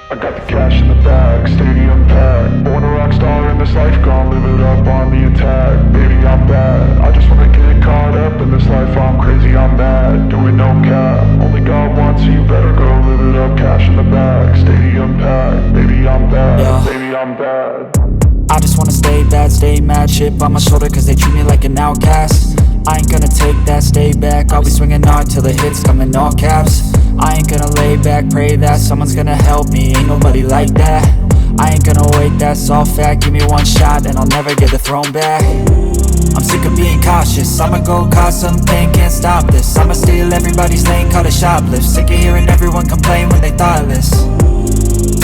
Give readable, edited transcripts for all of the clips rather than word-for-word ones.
I got the cash in the bag, stadium packed. Born a rock star in this life, gon' live it up on the attack. Baby, I'm bad, I just wanna get caught up in this life. I'm crazy, I'm mad, doing no cap. Only God wants, so you better go live it up. Cash in the bag, stadium packed. Baby, I'm bad, Yeah. baby, I'm bad. I just wanna stay bad, stay mad. Chip on my shoulder cause they treat me like an outcast. I ain't gonna take that, stay back. I'll be swinging hard till the hits come in all caps. I ain't gonna lay back, pray that someone's gonna help me. Ain't nobody like that. I ain't gonna wait, that's all fact. Give me one shot and I'll never get the throne back. I'm sick of being cautious, I'ma go cause some pain, can't stop this. I'ma steal everybody's lane, call it shoplift. Sick of hearing everyone complain when they thoughtless.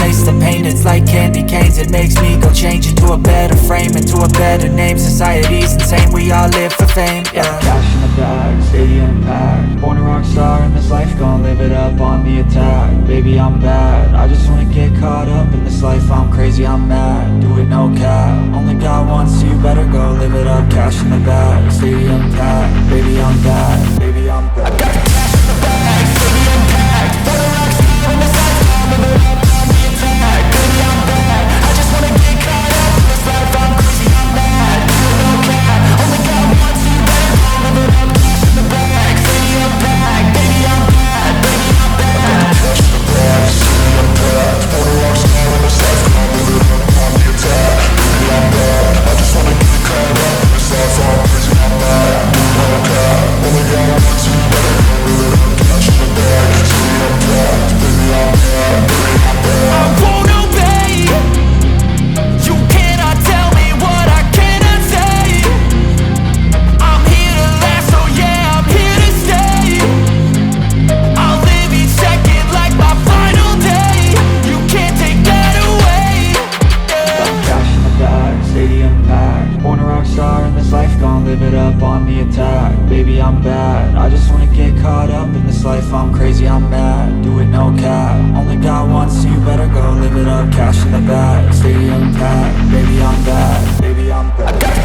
Taste the pain, it's like candy canes. It makes me go change into a better frame, into a better name. Society's insane, we all live for fame, yeah. Cash in the bag, stadium packed. Born a rock star in this life, gon' live it up on the attack. Baby, I'm bad, I just wanna get caught up in this life. I'm crazy, I'm mad, do it no cap. Only God wants, so you better go live it up. Cash in the bag, stadium packed. Baby, I'm bad, baby, I'm bad. I got the cash in the bag, stadium packed. Born a rock star in this life, gon' live it up on the attack. Baby, I'm bad, I just wanna get caught up in this life. I'm crazy, I'm mad, do it no cap. Only God wants, so you better go live it up. Cash in the bag, stadium packed. Baby, I'm bad, baby, I'm bad. Cash in the bag, stadium packed. Born a rock star in this life, gon' live it up on the attack. Baby, I'm bad, I just wanna get caught up in this life. I'm crazy, I'm mad, do it no cap. Only God wants, so you better go live it up. Cash in the bag, stadium packed. Baby, I'm bad, baby, I'm bad. I won't obey. You cannot tell me what I cannot say. I'm here to last, so yeah, I'm here to stay. I'll live each second like my final day. You can't take that away, yeah. Cash in the bag, stadium packed. Born a rock star in this life, gon' live it up on the attack. Baby, I'm bad, I just wanna get caught up in this life. I'm crazy, I'm mad, do it no cap. Only God wants, so you better go live it up. Cash in the bag, stadium packed. Baby, I'm bad, baby, I'm bad.